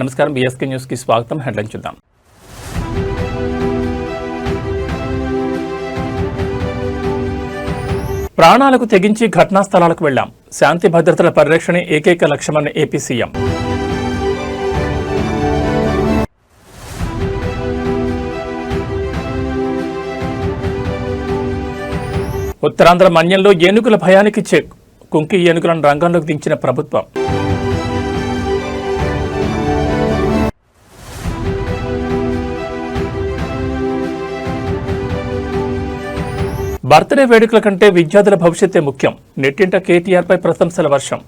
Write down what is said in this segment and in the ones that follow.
నమస్కారం BSK news కి స్వాగతం. హెడ్లైన్ చూద్దాం. ప్రాణాలకు తెగించి ఘటనా స్థలాలకు వెళ్లాం. శాంతి భద్రతల పరిరక్షణే ఏకైక లక్ష్యమన్న ఏపీ సీఎం. ఉత్తరాంధ్ర మన్యంలో ఏనుగుల భయానికి చెక్. కుంకి ఏనుగులను రంగంలోకి దించిన ప్రభుత్వం. బర్త్డే వేడుకల కంటే విద్యార్థుల భవిష్యత్తే ముఖ్యం. నెట్టింట కేటీఆర్పై ప్రశంసల వర్షం.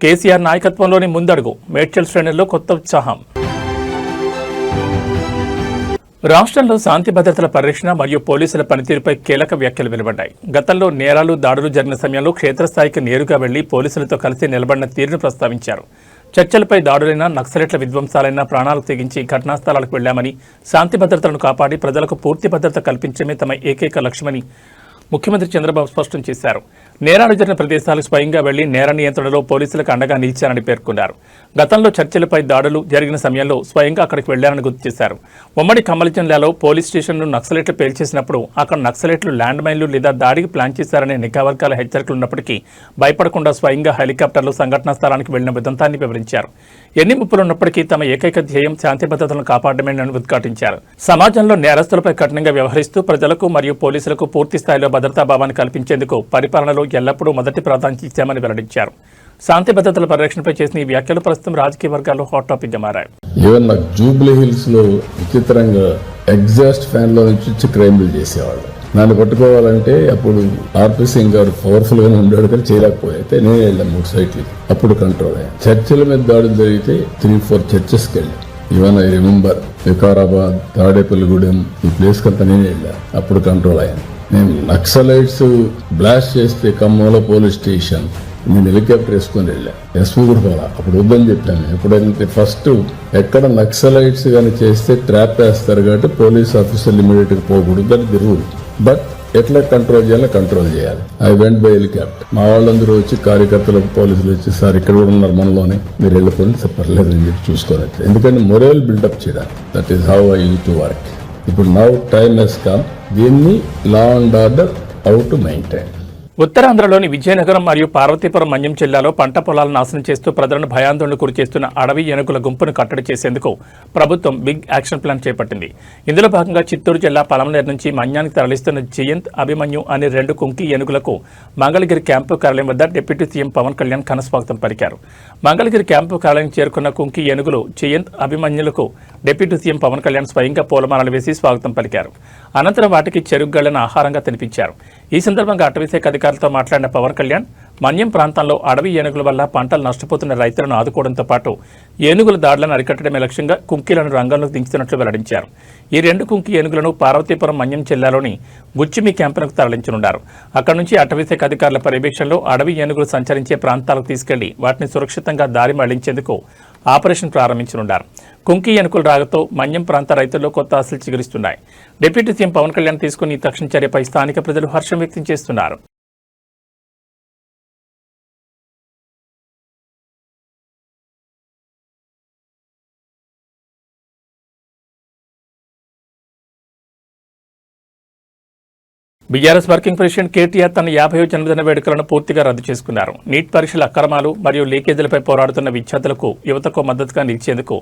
కేసీఆర్ నాయకత్వంలోని ముందడుగు. మేడ్చల్ శ్రేణుల్లో కొత్త ఉత్సాహం. రాష్ట్రంలో శాంతి భద్రతల పరిరక్షణ మరియు పోలీసుల పనితీరుపై కీలక వ్యాఖ్యలు వెలువడ్డాయి. గతంలో నేరాలు దాడులు జరిగిన సమయంలో క్షేత్రస్థాయికి నేరుగా వెళ్లి పోలీసులతో కలిసి నిలబడిన తీరును ప్రస్తావించారు. చర్చలపై దాడులైనా నక్సలైట్ల విధ్వంసాలైనా ప్రాణాలకు తెగించి ఘటనా స్థలాలకు వెళ్లామని, శాంతి భద్రతలను కాపాడి ప్రజలకు పూర్తి భద్రత కల్పించడమే తమ ఏకైక లక్ష్యమని ముఖ్యమంత్రి చంద్రబాబు స్పష్టం చేశారు. నేరాలు జరిగిన ప్రదేశాలకు స్వయంగా వెళ్లి నేర నియంత్రణలో పోలీసులకు అండగా నిలిచారని పేర్కొన్నారు. గతంలో చర్చలపై దాడులు జరిగిన సమయంలో స్వయంగా అక్కడికి వెళ్లారని గుర్తు చేశారు. ఉమ్మడి ఖమ్మం జిల్లాలో పోలీస్ స్టేషన్ను నక్సలైట్లు పేల్చేసినప్పుడు అక్కడ నక్సలైట్లు ల్యాండ్ మైన్లు లేదా దాడికి ప్లాన్ చేశారనే నిఘా వర్గాల హెచ్చరికలు ఉన్నప్పటికీ భయపడకుండా స్వయంగా హెలికాప్టర్లు సంఘటనా స్థలానికి వెళ్లిన విధానాన్ని వివరించారు. ఎన్ని ముప్పులున్నప్పటికీ తమ ఏకైక ధ్యేయం శాంతి భద్రతలను కాపాడమేనని ఉద్ఘాటించారు. సమాజంలో నేరస్తులపై కఠినంగా వ్యవహరిస్తూ ప్రజలకు మరియు పోలీసులకు పూర్తి స్థాయిలో భద్రతాభావాన్ని కల్పించేందుకు పరిపాలనలో ఎల్లప్పుడూ మొదటి ప్రాధాన్యత ఇచ్చామని వెల్లడించారు. శాంతి భద్రతల పరిరక్షణపై చేసిన ఈ వ్యాఖ్యలు ప్రస్తుతం రాజకీయ వర్గాల్లో హాట్ టాపిక్ గా మారాయి. ఈవెన్ నాకు జూబ్లీ హిల్స్ లో విచిత్రంగా ఎగ్జాస్ట్ ఫ్యాన్ లో నుంచి క్రైమ్లు చేసేవాళ్ళు. నన్ను పట్టుకోవాలంటే అప్పుడు ఆర్పీ సింగ్ గారు పవర్ఫుల్ గానే ఉండేవాడు కానీ చేయలేకపోతే నేను వెళ్ళాను 3 సైట్లకి. అప్పుడు కంట్రోల్ అయ్యాను. చర్చిల మీద దాడులు జరిగితే 3-4 చర్చెస్కి వెళ్ళాను. Even I remember Vikarabad, Tadepalligudem ఈ ప్లేస్ కంతా నేనే వెళ్ళాను. అప్పుడు కంట్రోల్ అయ్యాను. నేను నక్సలైట్స్ బ్లాస్ట్ చేస్తే ఖమ్మంలో పోలీస్ స్టేషన్ నేను హెలికాప్టర్ వేసుకొని వెళ్ళాను. ఎస్పీ కూడా పోలా. అప్పుడు వద్దని చెప్పాను. ఎప్పుడైతే ఫస్ట్ ఎక్కడ నక్సలైట్స్ కానీ చేస్తే ట్రాప్ వేస్తారు కాబట్టి పోలీస్ ఆఫీసర్లు ఇమీడియట్ గా పోకూడదు. That the rule. బట్ ఎట్లా కంట్రోల్ చేయాలో కంట్రోల్ చేయాలి. I went by helicopter. మా వాళ్ళందరూ వచ్చి కార్యకర్తలకు పోలీసులు వచ్చి సార్ ఇక్కడ కూడా ఉన్నారు మనలోనే, మీరు వెళ్ళిపోండి చెప్పర్లేదు అని చెప్పి చూసుకోవాలి. ఎందుకంటే మొరల్ బిల్డప్ చేయాలి. That is how I use to work. ఇప్పుడు నౌ టైమ్ హెస్ కమ్. దీన్ని law and order how to maintain. ఉత్తరాంధ్రలోని విజయనగరం మరియు పార్వతీపురం మన్యం జిల్లాలో పంట పొలాలను నాశనం చేస్తూ ప్రజలను భయాందోళనకు గురిచేస్తున్న అడవి ఏనుగుల గుంపును కట్టడి చేసేందుకు ప్రభుత్వం బిగ్ యాక్షన్ ప్లాన్ చేపట్టింది. ఇందులో భాగంగా చిత్తూరు జిల్లా పలమనేరు నుంచి మన్యానికి తరలిస్తున్న జయంత్, అభిమన్యు అనే 2 కుంకి ఏనుగులకు మంగళగిరి క్యాంపు కార్యాలయం వద్ద డిప్యూటీ సీఎం పవన్ కళ్యాణ్ ఘనస్వాగతం పలికారు. మంగళగిరి క్యాంపు కార్యాలయం చేరుకున్న కుంకి ఏనుగులు జయంత్, అభిమన్యులకు డిప్యూటీ సీఎం పవన్ కళ్యాణ్ స్వయంగా పూలమాలలు వేసి స్వాగతం పలికారు. అనంతరం వాటికి చెరుగళ్లను ఆహారంగా తినిపించారు. ఈ సందర్భంగా అటవీశాఖ అధికారులతో మాట్లాడిన పవన్ కళ్యాణ్ మన్యం ప్రాంతంలో అడవి ఏనుగుల వల్ల పంటలు నష్టపోతున్న రైతులను ఆదుకోవడంతో పాటు ఏనుగుల దాడులను అరికట్టడమే లక్ష్యంగా కుంకీలను రంగంలోకి దించుతున్నట్లు వెల్లడించారు. ఈ 2 కుంకి ఏనుగులను పార్వతీపురం మన్యం జిల్లాలోని గుచ్చిమి క్యాంపునకు తరలించనున్నారు. అక్కడి నుంచి అటవీశాఖ అధికారుల పర్యవేక్షణలో అడవి ఏనుగులు సంచరించే ప్రాంతాలకు తీసుకెళ్లి వాటిని సురక్షితంగా దారి మళ్లించేందుకు ఆపరేషన్ ప్రారంభించనున్నారు. కుంకి ఏనుగుల రాగతో మన్యం ప్రాంత రైతుల్లో కొత్త ఆశలు చిగురిస్తున్నాయి. డిప్యూటీ సీఎం పవన్ కళ్యాణ్ తీసుకున్న ఈ తక్షణ చర్యపై స్థానిక ప్రజలు హర్షం వ్యక్తం చేస్తున్నారు. బీఆర్ఎస్ వర్కింగ్ ప్రెసిడెంట్ కేటీఆర్ తన 50వ జన్మదిన వేడుకలను పూర్తిగా రద్దు చేసుకున్నారు. నీట్ పరీక్షల అక్రమాలు మరియు లీకేజీలపై పోరాడుతున్న విద్యార్థులకు, యువతకు మద్దతుగా నిలిచేందుకు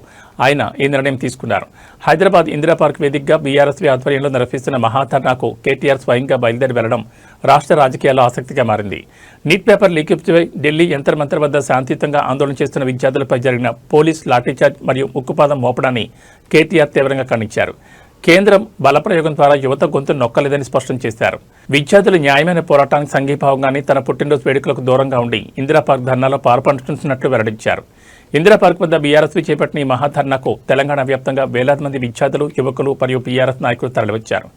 ఆయన ఈ నిర్ణయం తీసుకున్నారు. హైదరాబాద్ ఇందిరా పార్క్ వేదికగా బీఆర్ఎస్వీ ఆధ్వర్యంలో నిర్వహిస్తున్న మహాధర్నాకు కేటీఆర్ స్వయంగా బయలుదేరి వెళ్లడం రాష్ట్ర రాజకీయాల్లో ఆసక్తిగా మారింది. నీట్ పేపర్ లీకేజీపై ఢిల్లీ యంతర్ మంతర్ వద్ద శాంతియుతంగా ఆందోళన చేస్తున్న విద్యార్థులపై జరిగిన పోలీస్ లాఠీచార్జ్ మరియు ఉక్కుపాదం మోపడాన్ని కేటీఆర్ తీవ్రంగా ఖండించారు. కేంద్రం బలప్రయోగం ద్వారా యువత గొంతు నొక్కలేదని స్పష్టం చేశారు. విద్యార్థులు న్యాయమైన పోరాటానికి సంఘీభావంగానే తన పుట్టినరోజు వేడుకలకు దూరంగా ఉండి ఇందిరా పార్క్ ధర్నాలో పాల్పంచుతున్నట్లు వెల్లడించారు. ఇందిరా పార్క్ వద్ద బీఆర్ఎస్వీ చేపట్టిన ఈ మహాధర్నాకు తెలంగాణ వ్యాప్తంగా వేలాది మంది విద్యార్థులు, యువకులు మరియు బీఆర్ఎస్ నాయకులు తరలివచ్చారు.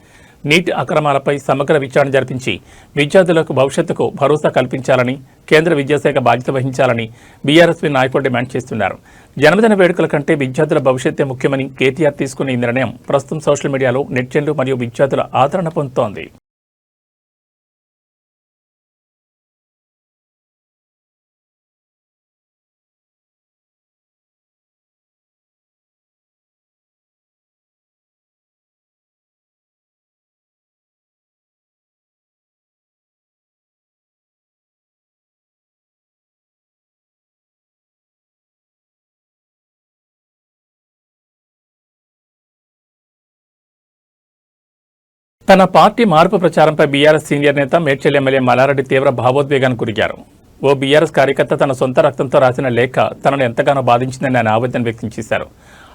నీట్ అక్రమాలపై సమగ్ర విచారణ జరిపించి విద్యార్థులకు భవిష్యత్తుకు భరోసా కల్పించాలని కేంద్ర విద్యాశాఖ బాధ్యత వహించాలని బీఆర్ఎస్పీ నాయకులు డిమాండ్ చేస్తున్నారు. జన్మదిన వేడుకల కంటే విద్యార్థుల భవిష్యత్తే ముఖ్యమని కేటీఆర్ తీసుకున్న ఈ నిర్ణయం ప్రస్తుతం సోషల్ మీడియాలో నెటిజన్లు మరియు విద్యార్థుల ఆదరణ పొందుతోంది. తన పార్టీ మార్పు ప్రచారంపై బీఆర్ఎస్ సీనియర్ నేత మేడ్చల్ ఎమ్మెల్యే మల్లారెడ్డి తీవ్ర భావోద్వేగానికి గురిగారు. ఓ బీఆర్ఎస్ కార్యకర్త తన సొంత రక్తంతో రాసిన లేఖ తనను ఎంతగానో బాధించిందని ఆయన ఆవేదన వ్యక్తం చేశారు.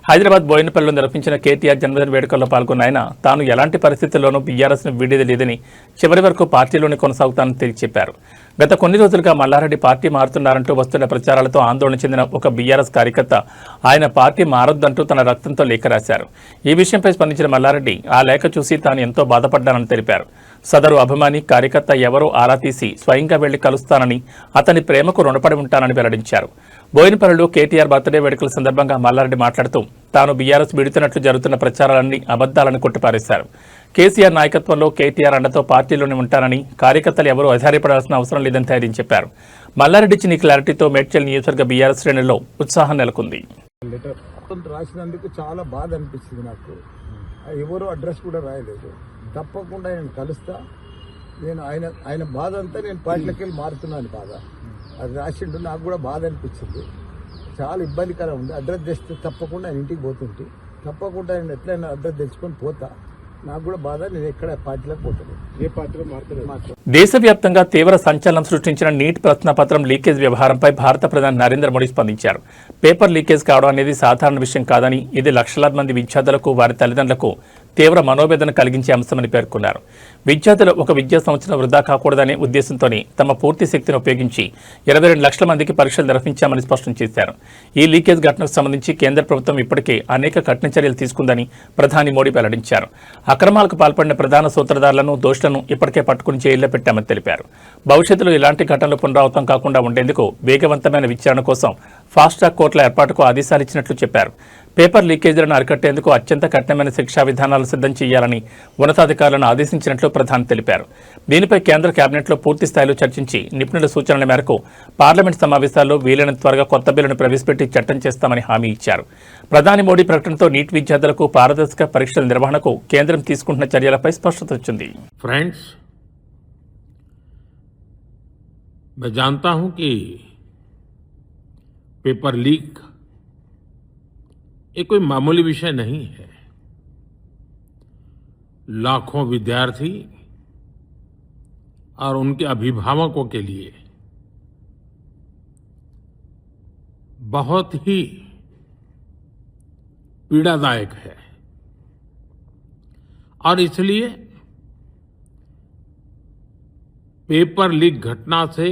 హైదరాబాద్ బోయినపల్లిలో నిర్వహించిన కేటీఆర్ జన్మదిన వేడుకల్లో పాల్గొన్న ఆయన తాను ఎలాంటి పరిస్థితుల్లోనూ బీఆర్ఎస్ను వీడేది లేదని, చివరి వరకు పార్టీలోనే కొనసాగుతానని తెలిసి చెప్పారు. గత కొన్ని రోజులుగా మల్లారెడ్డి పార్టీ మారుతున్నారంటూ వస్తున్న ప్రచారాలతో ఆందోళన చెందిన ఒక బీఆర్ఎస్ కార్యకర్త ఆయన పార్టీ మారొద్దంటూ తన రక్తంతో లేఖ రాశారు. ఈ విషయంపై స్పందించిన మల్లారెడ్డి ఆ లేఖ చూసి తాను ఎంతో బాధపడ్డానని తెలిపారు. సదరు అభిమాని కార్యకర్త ఎవరో ఆరా తీసి స్వయంగా వెళ్లి కలుస్తానని, అతని ప్రేమకు రుణపడి ఉంటానని వెల్లడించారు. బోయినపల్లిలో కేటీఆర్ బర్త్డే వేడుకల సందర్భంగా మల్లారెడ్డి మాట్లాడుతూ తాను బీఆర్ఎస్ విడుతున్నట్లు జరుగుతున్న ప్రచారాలన్నీ అబద్దాలని కొట్టిపారేశారు. కేసీఆర్ నాయకత్వంలో కేటీఆర్ అండతో పార్టీలోనే ఉంటానని, కార్యకర్తలు ఎవరూ ఆధారపడాల్సిన అవసరం లేదని ధైర్యం చెప్పారు. మల్లారెడ్డి ఇచ్చిన క్లారిటీతో మేడ్చల్ నియోజకవర్గ బీఆర్ఎస్ శ్రేణుల్లో ఉత్సాహం నెలకొంది. రాసినందుకు చాలా బాధ అనిపిస్తుంది నాకు. ఎవరు అడ్రస్ కూడా రాయలేదు. తప్పకుండా నేను కలుస్తా. నేను ఆయన బాధ అంతా నేను పార్టీలోకి వెళ్ళి మారుతున్నాను బాధ. అది రాసిండు, నాకు కూడా బాధ అనిపించింది. చాలా ఇబ్బందికరం ఉంది. అడ్రస్ తెస్తే తప్పకుండా ఆయన ఇంటికి పోతుంటే తప్పకుండా నేను ఎట్లయినా అడ్రస్ తెచ్చుకొని పోతా. నాకు కూడా బాధ. నేను ఎక్కడ పార్టీలోకి పోతాను, ఏ పార్టీలో మాట్లాడలేదు. దేశవ్యాప్తంగా తీవ్ర సంచలనం సృష్టించిన నీట్ ప్రశ్నపత్రం లీకేజ్ వ్యవహారంపై భారత ప్రధాని నరేంద్ర మోడీ స్పందించారు. పేపర్ లీకేజ్ కావడం అనేది సాధారణ విషయం కాదని, ఇది లక్షలాది మంది విద్యార్థులకు, వారి తల్లిదండ్రులకు తీవ్ర మనోవేదన కలిగించే అంశమని పేర్కొన్నారు. విద్యార్థులు ఒక విద్యా సంవత్సరం వృధా కాకూడదనే ఉద్దేశంతోనే తమ పూర్తి శక్తిని ఉపయోగించి 22 లక్షల మందికి పరీక్షలు నిర్వహించామని స్పష్టం చేశారు. ఈ లీకేజ్ ఘటనకు సంబంధించి కేంద్ర ప్రభుత్వం ఇప్పటికే అనేక కఠిన చర్యలు తీసుకుందని ప్రధాని మోడీ వెల్లడించారు. అక్రమాలకు పాల్పడిన ప్రధాన సూత్రధారులను, దోషులను ఇప్పటికే పట్టుకుని జైల్లో పెట్టామని తెలిపారు. భవిష్యత్తులో ఇలాంటి ఘటనలు పునరావృతం కాకుండా ఉండేందుకు వేగవంతమైన విచారణ కోసం ఫాస్ట్ ట్రాక్ కోర్టుల ఏర్పాటుకు ఆదేశాలు ఇచ్చినట్లు చెప్పారు. పేపర్ లీకేజీలను అరికట్టేందుకు అత్యంత కఠినమైన శిక్షా విధానాలు సిద్ధం చేయాలని ఉన్నతాధికారులను ఆదేశించినట్లు ప్రధాని తెలిపారు. దీనిపై కేంద్ర కేబినెట్లో పూర్తి స్థాయిలో చర్చించి నిపుణుల సూచనల మేరకు పార్లమెంట్ సమావేశాల్లో వీలైనంత త్వరగా కొత్త బిల్లును ప్రవేశపెట్టి చట్టం చేస్తామని హామీ ఇచ్చారు. ప్రధాని మోడీ ప్రకటనతో నీట్ విద్యార్థులకు పారదర్శక పరీక్షల నిర్వహణకు కేంద్రం తీసుకుంటున్న చర్యలపై స్పష్టత వచ్చింది. फ्रेंड्स, मैं जानता हूं कि पेपर लीक ये कोई मामूली विषय नहीं है. लाखों विद्यार्थी और उनके अभिभावकों के लिए बहुत ही पीड़ादायक है और इसलिए पेपर लीक घटना से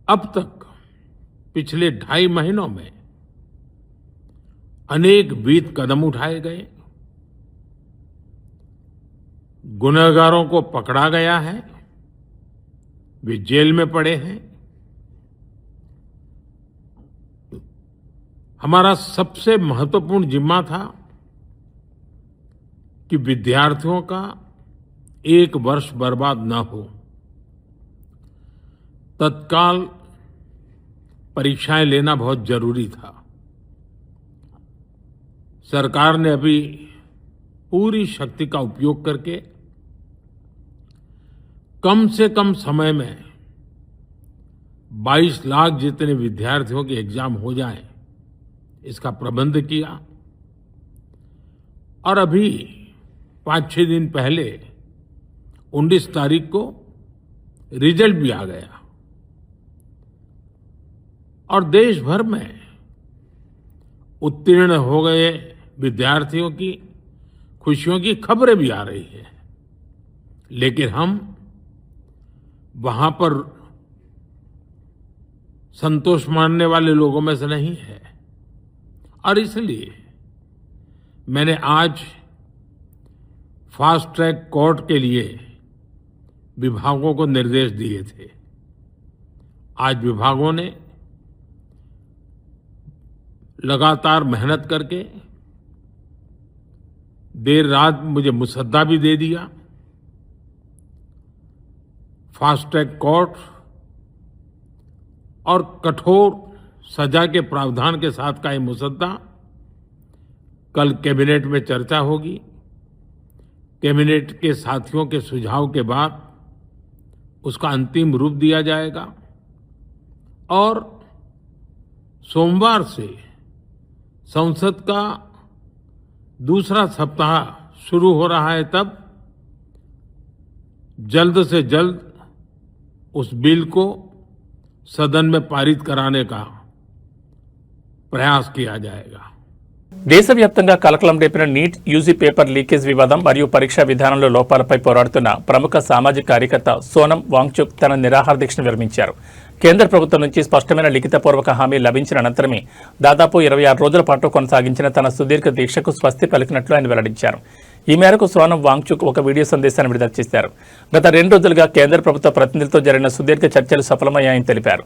अब तक पिछले 2.5 महीनों में अनेक विध कदम उठाए गए. गुनहगारों को पकड़ा गया है, वे जेल में पड़े हैं. हमारा सबसे महत्वपूर्ण जिम्मा था कि विद्यार्थियों का 1 वर्ष बर्बाद न हो. तत्काल परीक्षाएं लेना बहुत जरूरी था. सरकार ने अभी पूरी शक्ति का उपयोग करके कम से कम समय में 22 लाख जितने विद्यार्थियों के एग्जाम हो जाए इसका प्रबंध किया. और अभी 5-6 दिन पहले 19 तारीख को रिजल्ट भी आ गया और देश भर में उत्तीर्ण हो गए विद्यार्थियों की खुशियों की खबरें भी आ रही हैं. लेकिन हम वहां पर संतोष मानने वाले लोगों में से नहीं है और इसलिए मैंने आज फास्ट ट्रैक कोर्ट के लिए विभागों को निर्देश दिए थे। आज विभागों ने लगातार मेहनत करके देर रात मुझे मुसद्दा भी दे दिया। फास्ट ट्रैक कोर्ट और कठोर सजा के प्रावधान के साथ का ये मुसद्दा कल कैबिनेट में चर्चा होगी। कैबिनेट के साथियों के सुझाव के बाद उसका अंतिम रूप दिया जाएगा और सोमवार से संसद का दूसरा सप्ताह शुरू हो रहा है, तब जल्द से जल्द उस बिल को सदन में पारित कराने का प्रयास किया जाएगा। దేశవ్యాప్తంగా కలకలం రేపిన నీట్ యూజీ పేపర్ లీకేజ్ వివాదం మరియు పరీక్షా విధానంలో లోపాలపై పోరాడుతున్న ప్రముఖ సామాజిక కార్యకర్త సోనం వాంగ్చుక్ తన నిరాహార దీక్షను విరమించారు. కేంద్ర ప్రభుత్వం నుంచి స్పష్టమైన లిఖితపూర్వక హామీ లభించిన అనంతరమే దాదాపు 26 రోజుల పాటు కొనసాగించిన తన సుదీర్ఘ దీక్షకు స్వస్తి పలికినట్లు ఆయన వెల్లడించారు. ఈ మేరకు సోనం వాంగ్చుక్ ఒక వీడియో సందేశాన్ని విడుదల చేశారు. గత 2 రోజులుగా కేంద్ర ప్రభుత్వ ప్రతినిధులతో జరిగిన సుదీర్ఘ చర్చలు సఫలమయ్యాయని తెలిపారు.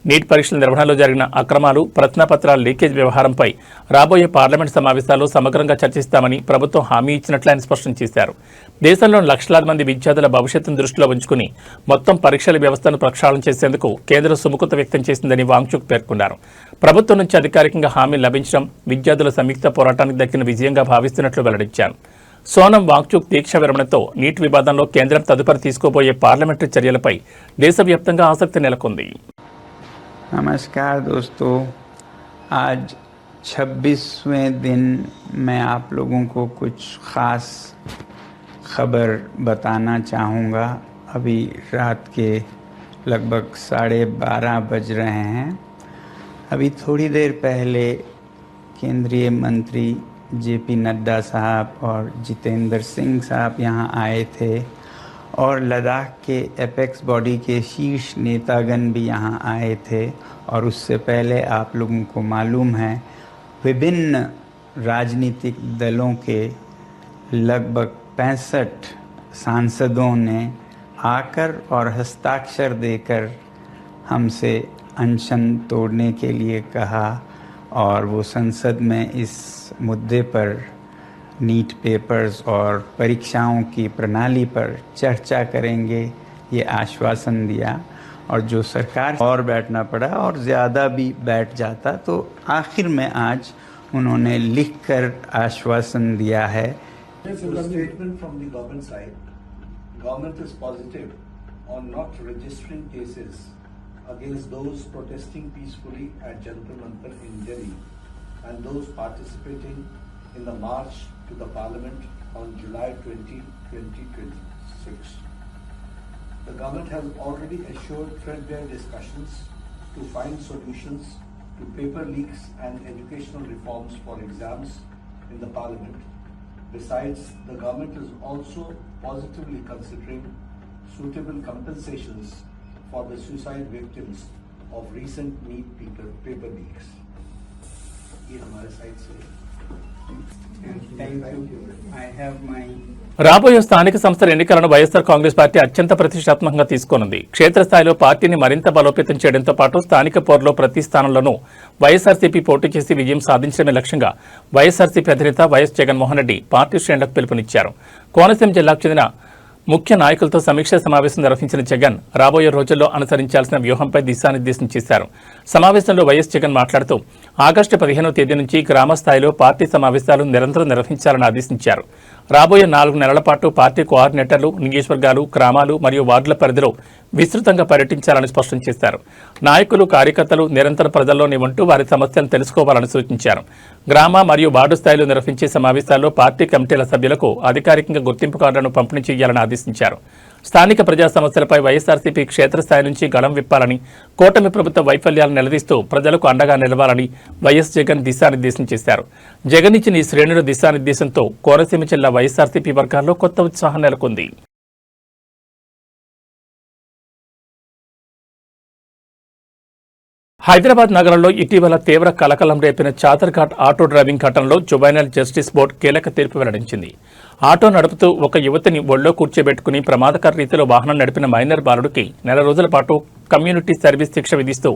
నీట్ పరీక్షల నిర్వహణలో జరిగిన అక్రమాలు, ప్రశ్నాపత్రాల లీకేజ్ వ్యవహారంపై రాబోయే పార్లమెంట్ సమావేశాల్లో సమగ్రంగా చర్చిస్తామని ప్రభుత్వం హామీ ఇచ్చినట్లు ఆయన స్పష్టం చేశారు. దేశంలోని లక్షలాది మంది విద్యార్థుల భవిష్యత్తును దృష్టిలో ఉంచుకుని మొత్తం పరీక్షల వ్యవస్థను ప్రక్షాళన చేసేందుకు కేంద్రం సుముఖత వ్యక్తం చేసిందని వాంగ్చుక్ పేర్కొన్నారు. ప్రభుత్వం నుంచి అధికారికంగా హామీ లభించడం విద్యార్థుల సంయుక్త పోరాటానికి దక్కిన విజయంగా భావిస్తున్నట్లు వెల్లడించారు. సోనం వాంగ్చుక్ దీక్ష విరమణతో నీట్ వివాదంలో కేంద్రం తదుపరి తీసుకోబోయే పార్లమెంటరీ చర్యలపై దేశవ్యాప్తంగా ఆసక్తి నెలకొంది. नमस्कार दोस्तों, आज 26वें दिन मैं आप लोगों को कुछ ख़ास खबर बताना चाहूँगा। अभी रात के लगभग 12:30 बज रहे हैं। अभी थोड़ी देर पहले केंद्रीय मंत्री जेपी नड्डा साहब और जितेंद्र सिंह साहब यहाँ आए थे और लद्दाख के एपेक्स बॉडी के शीर्ष नेतागण भी यहाँ आए थे। और उससे पहले आप लोगों को मालूम है विभिन्न राजनीतिक दलों के लगभग 65 सांसदों ने आकर और हस्ताक्षर देकर हमसे अनशन तोड़ने के लिए कहा और वो संसद में इस मुद्दे पर नीट पेपर्स और परीक्षाओं की प्रणाली पर चर्चा करेंगे, ये आश्वासन दिया। और जो सरकार और बैठना पड़ा और ज़्यादा भी बैठ जाता तो आखिर में आज उन्होंने लिखकर आश्वासन दिया है। Statement from the government side, government is positive on not registering cases against those protesting peacefully at Jantar Mantar in Delhi and those participating in the march to the parliament on July 20, 2026. The government has already assured threadbare discussions to find solutions to paper leaks and educational reforms for exams in the parliament. Besides, the government is also positively considering suitable compensations for the suicide victims of recent NEET paper leaks. ये हमारे side से Thank you. I have my రాబోయే స్థానిక సంస్థల ఎన్నికలను YSR Congress party అత్యంత ప్రతిష్టాత్మకంగా తీసుకోనుంది. క్షేత్రస్థాయిలో పార్టీని మరింత బలోపేతం చేయడంతో పాటు స్థానిక పోరులో ప్రతి స్థానంలోనూ వైఎస్ఆర్సీపీ పోటీ చేసి విజయం సాధించడమే లక్ష్యంగా వైఎస్ఆర్సీపీ అధినేత వైఎస్ జగన్మోహన్ రెడ్డి పార్టీ శ్రేణులకు పిలుపునిచ్చారు. కోనసీమ జిల్లాకు చెందిన ముఖ్య నాయకులతో సమీక్షా సమావేశం నిర్వహించిన జగన్ రాబోయే రోజుల్లో అనుసరించాల్సిన వ్యూహంపై దిశానిర్దేశం చేశారు. సమావేశంలో వైఎస్ జగన్ మాట్లాడుతూ ఆగస్టు 15వ తేదీ నుంచి గ్రామ స్థాయిలో పార్టీ సమావేశాలు నిరంతరం నిర్వహించాలని ఆదేశించారు. రాబోయే 4 నెలల పాటు పార్టీ కోఆర్డినేటర్లు నియోజకవర్గాలు, గ్రామాలు మరియు వార్డుల పరిధిలో విస్తృతంగా పర్యటించాలని స్పష్టం చేశారు. నాయకులు, కార్యకర్తలు నిరంతర ప్రజల్లోనే ఉంటూ వారి సమస్యలను తెలుసుకోవాలని సూచించారు. గ్రామ మరియు వార్డు స్థాయిలో నిర్వహించే సమావేశాల్లో పార్టీ కమిటీల సభ్యులకు అధికారికంగా గుర్తింపు కార్డులను పంపిణీ చేయాలని ఆదేశించారు. స్థానిక ప్రజా సమస్యలపై వైఎస్ఆర్సీపీ క్షేత్రస్థాయి నుంచి గళం విప్పాలని, కూటమి ప్రభుత్వ వైఫల్యాలను నిలదీస్తూ ప్రజలకు అండగా నిలవాలని వైఎస్ జగన్ దిశానిర్దేశం చేశారు. జగన్ ఇచ్చిన ఈ శ్రేణుల దిశానిర్దేశంతో కోనసీమ జిల్లా వైఎస్ఆర్సీపీ వర్గాల్లో కొత్త ఉత్సాహం నెలకొంది. హైదరాబాద్ నగరంలో ఇటీవల తీవ్ర కలకలం రేపిన చాదర్ఘాట్ ఆటో డ్రైవింగ్ ఘటనలో జువైనల్ జస్టిస్ బోర్డు కీలక తీర్పు వెల్లడించింది. ఆటో నడుపుతూ ఒక యువతిని ఒళ్ళో కూర్చోబెట్టుకుని ప్రమాదకర రీతిలో వాహనం నడిపిన మైనర్ బాలుడికి 4 రోజుల పాటు కమ్యూనిటీ సర్వీస్ శిక్ష విధిస్తూ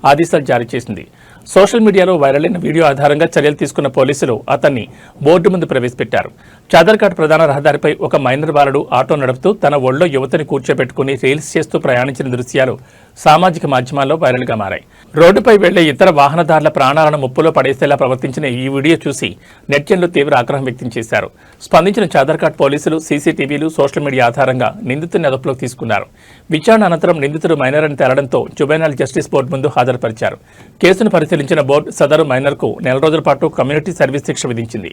ఆదేశాలు జారీ చేసింది. సోషల్ మీడియాలో వైరల్ అయిన వీడియో ఆధారంగా చర్యలు తీసుకున్న పోలీసులు అతన్ని బోర్డు ముందు ప్రవేశపెట్టారు. చాదర్ఘాట్ ప్రధాన రహదారిపై ఒక మైనర్ బాలుడు ఆటో నడుపుతూ తన ఒళ్ళో యువతిని కూర్చోబెట్టుకుని రీల్స్ చేస్తూ ప్రయాణించిన దృశ్యాలు సామాజిక మాధ్యమాల్లో వైరల్గా మారాయి. రోడ్డుపై వెళ్లే ఇతర వాహనదారుల ప్రాణాలను ముప్పులో పడేసేలా ప్రవర్తించిన ఈ వీడియో చూసి నెటిజన్లు తీవ్ర ఆగ్రహం వ్యక్తం చేశారు. స్పందించిన చాదర్ఘాట్ పోలీసులు సీసీటీవీలు సోషల్ మీడియా ఆధారంగా నిందితుడిని అదుపులోకి తీసుకున్నారు. విచారణ అనంతరం నిందితుడు మైనర్ అని తేలడంతో జువైనల్ జస్టిస్ బోర్డు ముందు హాజరుపరిచారు. కేసును పరిశీలించిన బోర్డు సదరు మైనర్కు 4 రోజుల పాటు కమ్యూనిటీ సర్వీస్ శిక్ష విధించింది.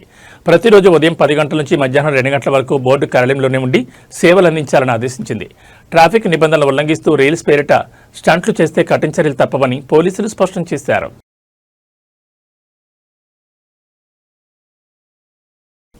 ప్రతిరోజు ఉదయం 10 గంటల నుంచి మధ్యాహ్నం 2 గంటల వరకు బోర్డు కార్యాలయంలోనే ఉండి సేవలు అందించాలని ఆదేశించింది. ట్రాఫిక్ నిబంధనలు ఉల్లంఘిస్తూ రీల్స్ పేరిట స్టంట్లు చేస్తే కఠిన చర్యలు తప్పవని పోలీసులు స్పష్టం చేశారు.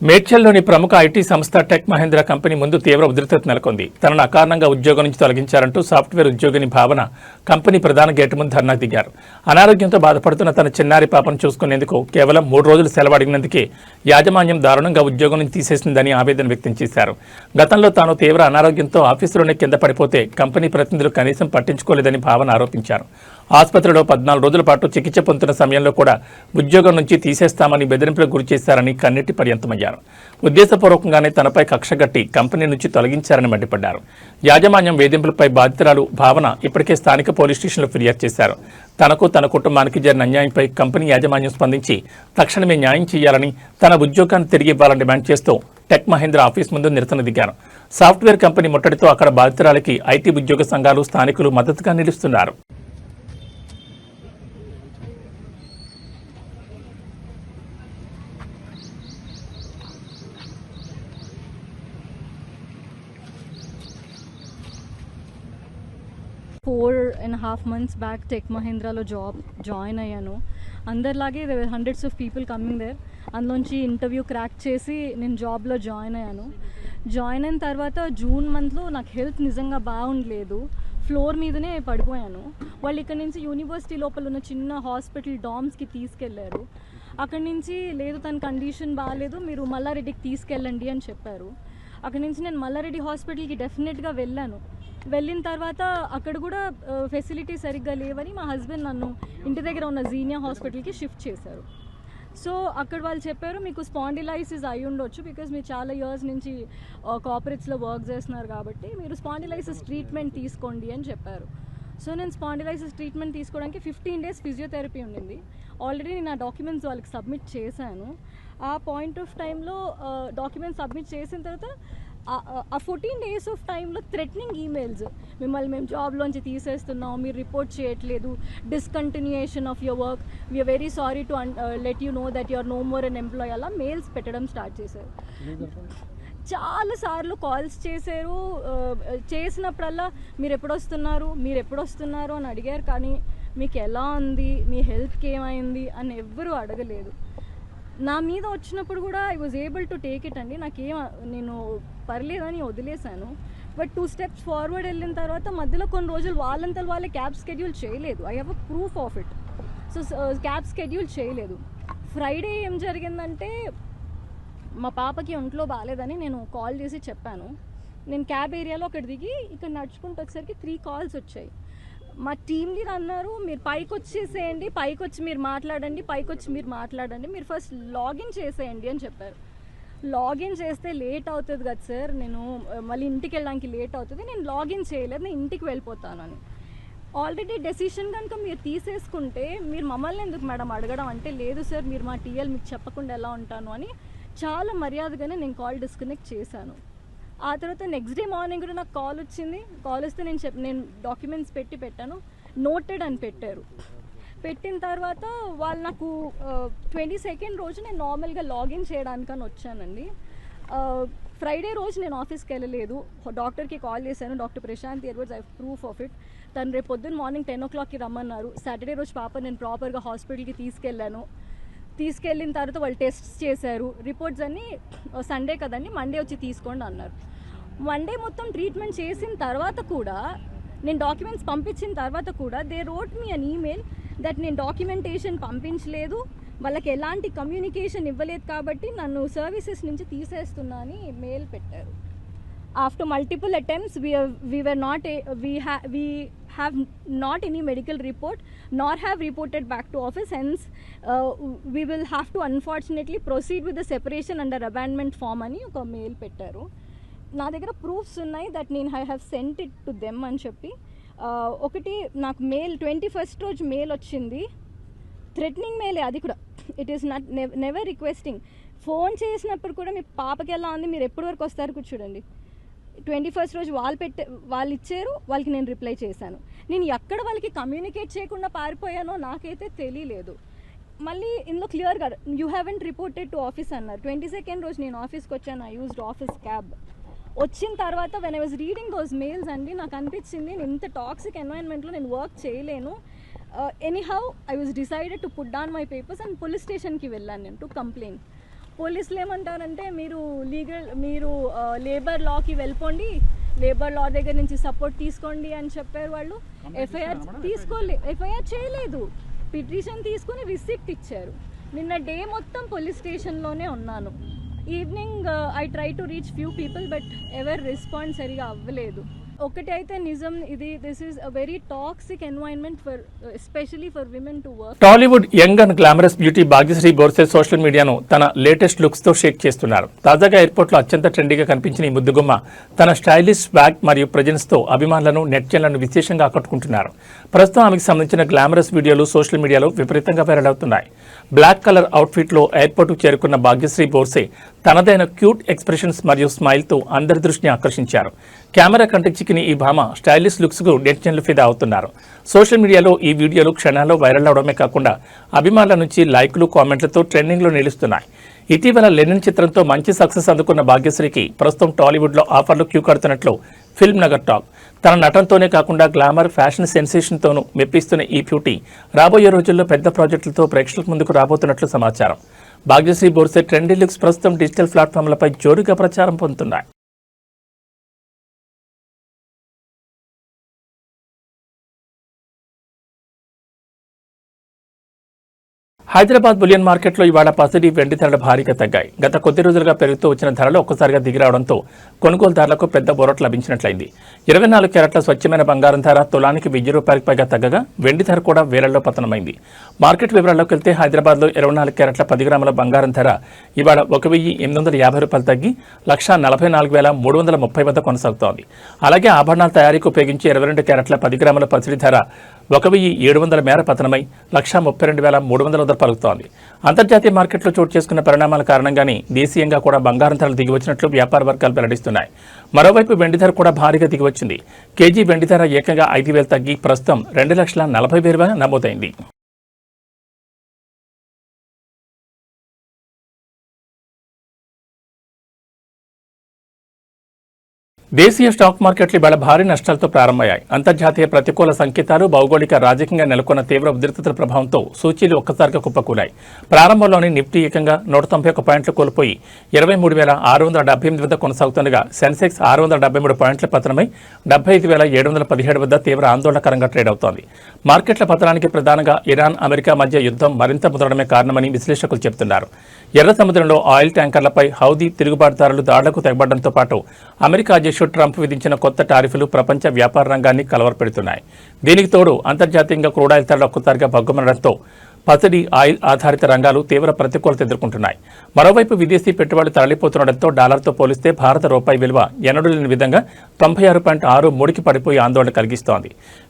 మేడ్చల్లోని ప్రముఖ ఐటీ సంస్థ టెక్ మహీంద్రా కంపెనీ ముందు తీవ్ర ఉద్రిక్తత నెలకొంది. తనను అకారణంగా ఉద్యోగం నుంచి తొలగించారంటూ సాఫ్ట్వేర్ ఉద్యోగిని భావన కంపెనీ ప్రధాన గేటు ముందు ధర్నా దిగారు. అనారోగ్యంతో బాధపడుతున్న తన చిన్నారి పాపను చూసుకునేందుకు కేవలం 3 రోజులు సెలవు అడిగినందుకే యాజమాన్యం దారుణంగా ఉద్యోగం నుంచి తీసేసిందని ఆవేదన వ్యక్తం చేశారు. గతంలో తాను తీవ్ర అనారోగ్యంతో ఆఫీసులోనే కింద పడిపోతే కంపెనీ ప్రతినిధులు కనీసం పట్టించుకోలేదని భావన ఆరోపించారు. ఆసుపత్రిలో 14 రోజుల పాటు చికిత్స పొందుతున్న సమయంలో కూడా ఉద్యోగం నుంచి తీసేస్తామని బెదిరింపులకు గురిచేశారని కన్నెట్టి పర్యంతమయ్యారు. ఉద్దేశపూర్వకంగానే తనపై కక్షగట్టి కంపెనీ నుంచి తొలగించారని మండిపడ్డారు. యాజమాన్యం వేధింపులపై బాధితురాలు భావన ఇప్పటికే స్థానిక పోలీస్ స్టేషన్లో ఫిర్యాదు చేశారు. తనకు తన కుటుంబానికి జరిగిన అన్యాయంపై కంపెనీ యాజమాన్యం స్పందించి తక్షణమే న్యాయం చేయాలని, తన ఉద్యోగాన్ని తిరిగి ఇవ్వాలని డిమాండ్ చేస్తూ టెక్ మహీంద్రా ఆఫీస్ ముందు నిరసన దిగారు. సాఫ్ట్వేర్ కంపెనీ ముట్టడితో అక్కడ బాధితురాలికి ఐటీ ఉద్యోగ సంఘాలు, స్థానికులు మద్దతుగా నిలుస్తున్నారు. Four and a half months back Tech Mahindralo join అయ్యాను. అందరిలాగే hundreds of people coming there. అందులోంచి ఇంటర్వ్యూ క్రాక్ చేసి నేను జాబ్లో జాయిన్ అయ్యాను. జాయిన్ అయిన తర్వాత జూన్ మంత్లో నాకు హెల్త్ నిజంగా బాగుండలేదు. ఫ్లోర్ మీదనే పడిపోయాను. వాళ్ళు ఇక్కడ నుంచి యూనివర్సిటీ లోపల ఉన్న చిన్న హాస్పిటల్ డామ్స్కి తీసుకెళ్లారు. అక్కడి నుంచి లేదు తన కండిషన్ బాగాలేదు, మీరు మల్లారెడ్డికి తీసుకెళ్ళండి అని చెప్పారు. అక్కడి నుంచి నేను మల్లారెడ్డి హాస్పిటల్కి డెఫినెట్గా వెళ్ళాను. వెళ్ళిన తర్వాత అక్కడ కూడా ఫెసిలిటీ సరిగ్గా లేవని మా హస్బెండ్ నన్ను ఇంటి దగ్గర ఉన్న జీనియా హాస్పిటల్కి షిఫ్ట్ చేశారు. సో అక్కడ వాళ్ళు చెప్పారు మీకు స్పాండిలైసిస్ అయి ఉండొచ్చు, బికాజ్ మీరు చాలా ఇయర్స్ నుంచి కార్పొరేట్స్లో వర్క్ చేస్తున్నారు కాబట్టి మీరు స్పాండిలైసిస్ ట్రీట్మెంట్ తీసుకోండి అని చెప్పారు. సో నేను స్పాండిలైసిస్ ట్రీట్మెంట్ తీసుకోవడానికి 15 days ఫిజియోథెరపీ ఉండింది. ఆల్రెడీ నేను ఆ డాక్యుమెంట్స్ వాళ్ళకి సబ్మిట్ చేశాను. ఆ పాయింట్ ఆఫ్ టైంలో డాక్యుమెంట్స్ సబ్మిట్ చేసిన తర్వాత ఆ 14 days ఆఫ్ టైంలో థ్రెటనింగ్ ఈమెయిల్స్, మిమ్మల్ని మేము జాబ్లోంచి తీసేస్తున్నాం, మీరు రిపోర్ట్ చేయట్లేదు, discontinuation of your work, we're very sorry to let you know that your no more an employee, అలా మెయిల్స్ పెట్టడం స్టార్ట్ చేశారు. చాలాసార్లు కాల్స్ చేశారు. చేసినప్పుడల్లా మీరు ఎప్పుడొస్తున్నారు అని అడిగారు. కానీ మీకు ఎలా ఉంది, మీ హెల్త్కి ఏమైంది అని ఎవ్వరూ అడగలేదు. నా మీద వచ్చినప్పుడు కూడా I was able to take it అండి. నేను పర్లేదని వదిలేశాను. బట్ 2 steps ఫార్వర్డ్ వెళ్ళిన తర్వాత మధ్యలో కొన్ని రోజులు వాళ్ళే క్యాబ్ స్కెడ్యూల్ చేయలేదు. I have a proof of it. So cab schedule చేయలేదు. ఫ్రైడే ఏం జరిగిందంటే మా పాపకి ఒంట్లో బాగాలేదని నేను కాల్ చేసి చెప్పాను. నేను క్యాబ్ ఏరియాలో అక్కడ దిగి ఇక్కడ నడుచుకుంటూ వచ్చేసరికి 3 calls వచ్చాయి. మా టీమ్ లీడర్ అన్నారు మీరు పైకి వచ్చేసేయండి, పైకి మీరు మాట్లాడండి, మీరు ఫస్ట్ లాగిన్ చేసేయండి అని చెప్పారు. లాగిన్ చేస్తే లేట్ అవుతుంది కదా సార్, నేను మళ్ళీ ఇంటికి వెళ్ళడానికి లేట్ అవుతుంది, నేను లాగిన్ చేయలేదు, నేను ఇంటికి వెళ్ళిపోతాను అని. ఆల్రెడీ డెసిషన్ కనుక మీరు తీసేసుకుంటే మీరు మమ్మల్ని ఎందుకు మేడం అడగడం అంటే, లేదు సార్ మీరు మా టీఎల్ మీకు చెప్పకుండా ఎలా ఉంటాను అని చాలా మర్యాదగానే నేను కాల్ డిస్కనెక్ట్ చేశాను. ఆ తర్వాత నెక్స్ట్ డే మార్నింగ్ కూడా నాకు కాల్ వచ్చింది. కాల్ వస్తే నేను డాక్యుమెంట్స్ పెట్టాను, నోటెడ్ అని పెట్టారు. పెట్టిన తర్వాత వాళ్ళు నాకు 22nd రోజు నేను నార్మల్గా లాగిన్ చేయడానికని వచ్చానండి. ఫ్రైడే రోజు నేను ఆఫీస్కి వెళ్ళలేదు. డాక్టర్కి కాల్ చేశాను, doctor Prashant Edwards, I proof of it. తను రేపు పొద్దున్న మార్నింగ్ 10 o'clockకి రమ్మన్నారు. సాటర్డే రోజు పాప నేను ప్రాపర్గా హాస్పిటల్కి తీసుకెళ్ళిన తర్వాత వాళ్ళు టెస్ట్స్ చేశారు. రిపోర్ట్స్ అన్నీ సండే కదండి మండే వచ్చి తీసుకోండి అన్నారు. మండే మొత్తం ట్రీట్మెంట్ చేసిన తర్వాత కూడా, నేను డాక్యుమెంట్స్ పంపించిన తర్వాత కూడా they wrote me an email, that నేను డాక్యుమెంటేషన్ పంపించలేదు, వాళ్ళకి ఎలాంటి కమ్యూనికేషన్ ఇవ్వలేదు కాబట్టి నన్ను సర్వీసెస్ నుంచి తీసేస్తున్నా అని మెయిల్ పెట్టారు. After multiple attempts we have not any medical report nor have reported back to office, hence we will have to unfortunately proceed with the separation under abandonment form అని ఒక mail పెట్టారు. నా దగ్గర proofs ఉన్నాయి that నేను I have sent it to them అని చెప్పి. ఒకటి నాకు మెయిల్ 21st రోజు మెయిల్ వచ్చింది, థ్రెటనింగ్ మెయిలే అది కూడా. It is not never requesting. Phone చేసినప్పుడు కూడా మీ పాపకి ఎలా ఉంది, మీరు ఎప్పటి వరకు వస్తారు కూర్చోండి. 21st రోజు వాళ్ళు ఇచ్చారు, వాళ్ళకి నేను రిప్లై చేశాను. నేను ఎక్కడ వాళ్ళకి కమ్యూనికేట్ చేయకుండా పారిపోయానో నాకైతే తెలియలేదు. మళ్ళీ ఇందులో క్లియర్గా you haven't reported to office అన్నారు. 22nd రోజు నేను ఆఫీస్కి వచ్చాను, ఐ యూజ్డ్ ఆఫీస్ క్యాబ్. వచ్చిన తర్వాత when I was reading those mails అండి, నాకు అనిపించింది నేను ఇంత టాక్సిక్ ఎన్వైరన్మెంట్లో నేను వర్క్ చేయలేను. Anyhow I was decided to put down my papers and police స్టేషన్కి వెళ్ళాను నేను టు కంప్లైంట్. పోలీసులు ఏమంటారంటే మీరు లేబర్ లాకి వెళ్ళిపోండి, లేబర్ లా దగ్గర నుంచి సపోర్ట్ తీసుకోండి అని చెప్పారు. వాళ్ళు ఎఫ్ఐఆర్ చేయలేదు, పిటిషన్ తీసుకుని రిసిప్ట్ ఇచ్చారు. నిన్న డే మొత్తం పోలీస్ స్టేషన్లోనే ఉన్నాను. Evening I try to reach few people but ever respond సరిగా అవ్వలేదు. ఒకటి అయితే నిజం, this is a very toxic environment for especially for women to work. Tollywood young and glamorous beauty Bhagyashree Borse social మీడియాను తన లేటెస్ట్ లుక్స్ తో షేక్ చేస్తున్నారు. తాజాగా ఎయిర్పోర్ట్ లో అత్యంత ట్రెండీగా కనిపించిన ఈ ముద్దుగుమ్మ తన స్టైలిష్ బ్యాగ్ మరియు ప్రెజెన్స్ తో అభిమానులను నెట్జన్లను విశేషంగా ఆకట్టుకుంటున్నారు. ప్రస్తుతం ఆమెకు సంబంధించిన గ్లామరస్ వీడియోలు సోషల్ మీడియాలో విపరీతంగా వైరల్ అవుతున్నాయి. బ్లాక్ కలర్ అవుట్ఫిట్ లో ఎయిర్పోర్ట్ కు చేరుకున్న భాగ్యశ్రీ బోర్సే తనదైన క్యూట్ ఎక్స్ప్రెషన్స్ మరియు స్మైల్ తో అందరి దృష్టిని ఆకర్షించారు. కెమెరా కంటికి చిక్కిన ఈ భామ స్టైలిష్ లుక్స్ కు నెటిజన్లు ఫిదా అవుతున్నారు. సోషల్ మీడియాలో ఈ వీడియోలు క్షణాల్లో వైరల్ అవడమే కాకుండా అభిమానుల నుంచి లైక్లు, కామెంట్లతో ట్రెండింగ్ లో నిలుస్తున్నాయి. ఇటీవల లెనిన్ చిత్రంతో మంచి సక్సెస్ అందుకున్న భాగ్యశ్రీకి ప్రస్తుతం టాలీవుడ్ లో ఆఫర్లు క్యూ కడుతున్నట్లు ఫిల్మ్ నగర్ టాక్. తన నటనతోనే కాకుండా గ్లామర్, ఫ్యాషన్ సెన్సేషన్ తోనూ మెప్పిస్తున్న ఈ బ్యూటీ రాబోయే రోజుల్లో పెద్ద ప్రాజెక్టులతో ప్రేక్షకుల ముందుకు రాబోతున్నట్లు సమాచారం. భాగ్యశ్రీ బోర్సే ట్రెండీ లుక్స్ ప్రస్తుతం డిజిటల్ ప్లాట్ఫామ్లపై జోరుగా ప్రచారం పొందుతున్నాయి. హైదరాబాద్ బులియన్ మార్కెట్లో ఇవాళ పసిడి, వెండి ధరలు భారీగా తగ్గాయి. గత కొద్ది రోజులుగా పెరుగుతూ వచ్చిన ధరలు ఒక్కసారిగా దిగిరావడంతో కొనుగోలుదారులకు పెద్ద బోరట్ లభించినట్లయింది. 24 క్యారెట్ల స్వచ్ఛమైన బంగారం ధర తులానికి 1000 రూపాయలకు పైగా తగ్గగా వెండి ధర కూడా వేలల్లో పతనమైంది. మార్కెట్ వివరాల్లోకి వెళ్తే హైదరాబాద్లో 24 క్యారెట్ల 10 గ్రాముల బంగారం ధర ఇవాళ 1850 రూపాయలు తగ్గి 1,44,330 వద్ద కొనసాగుతోంది. అలాగే ఆభరణాల తయారీకి ఉపయోగించే 22 క్యారెట్ల 10 గ్రాముల పసిడి ధర 1,700 మేర పతనమై 1,32,300 వద్ద పలుకుతోంది. అంతర్జాతీయ మార్కెట్లో చోటు చేసుకున్న పరిణామాల కారణంగానే దేశీయంగా కూడా బంగారం ధరలు దిగివచ్చినట్లు వ్యాపార వర్గాలు వెల్లడిస్తున్నాయి. మరోవైపు వెండి ధర కూడా భారీగా దిగివచ్చింది. కేజీ వెండి ధర ఏకంగా 5,000 తగ్గి ప్రస్తుతం 2,40,000 నమోదైంది. దేశీయ స్టాక్ మార్కెట్లు ఇవాళ భారీ నష్టాలతో ప్రారంభమయ్యాయి. అంతర్జాతీయ ప్రతికూల సంకేతాలు, భౌగోళిక రాజకీయంగా నెలకొన్న తీవ్ర ఉద్రిక్తతల ప్రభావంతో సూచీలు ఒక్కసారిగా కుప్పకూలాయి. ప్రారంభంలోనే నిఫ్టీ ఏకంగా 191 పాయింట్లు కోల్పోయి 23,678 వద్ద కొనసాగుతుండగా సెన్సెక్స్ 673 పాయింట్ల పతనమై 75,717 వద్ద తీవ్ర ఆందోళనకరంగా ట్రేడ్ అవుతోంది. మార్కెట్ల పతనానికి ప్రధానంగా ఇరాన్, అమెరికా మధ్య యుద్ధం మరింత ముదరడమే కారణమని విశ్లేషకులు చెబుతున్నారు. ఎర్ర సముద్రంలో ఆయిల్ ట్యాంకర్లపై హౌదీ తిరుగుబాటుదారులు దాడులకు తెగబడడంతో పాటు అమెరికా అధ్యక్షుడు ట్రంప్ విధించిన కొత్త టారిఫ్లు ప్రపంచ వ్యాపార రంగాన్ని కలవరపెడుతున్నాయి. దీనికి తోడు అంతర్జాతీయంగా క్రూడాయిల్ ధరలు ఒక్కసారిగా భగ్గుమనడంతో పసిడి, ఆయిల్ ఆధారిత రంగాలు తీవ్ర ప్రతికూలత ఎదుర్కొంటున్నాయి. మరోవైపు విదేశీ పెట్టుబడులు తరలిపోతుండటంతో డాలర్తో పోలిస్తే భారత రూపాయి విలువ ఎన్నడూ లేని విధంగా 96.63కి పడిపోయి ఆందోళన కలిగిస్తోంది.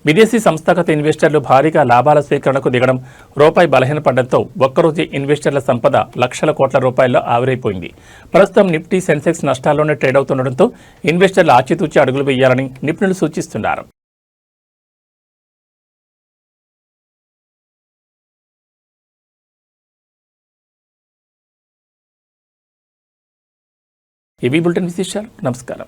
విదేశీ సంస్థాగత ఇన్వెస్టర్లు భారీగా లాభాల స్వీకరణకు దిగడం, రూపాయి బలహీనపడడంతో ఒక్కరోజు ఇన్వెస్టర్ల సంపద లక్షల కోట్ల రూపాయల్లో ఆవిరైపోయింది. ప్రస్తుతం నిఫ్టీ, సెన్సెక్స్ నష్టాల్లోనే ట్రేడ్ అవుతుండటంతో ఇన్వెస్టర్లు ఆచితూచి అడుగులు వేయాలని నిపుణులు సూచిస్తున్నారు. ఇవి బులెటిన్ విశేషాలు. నమస్కారం.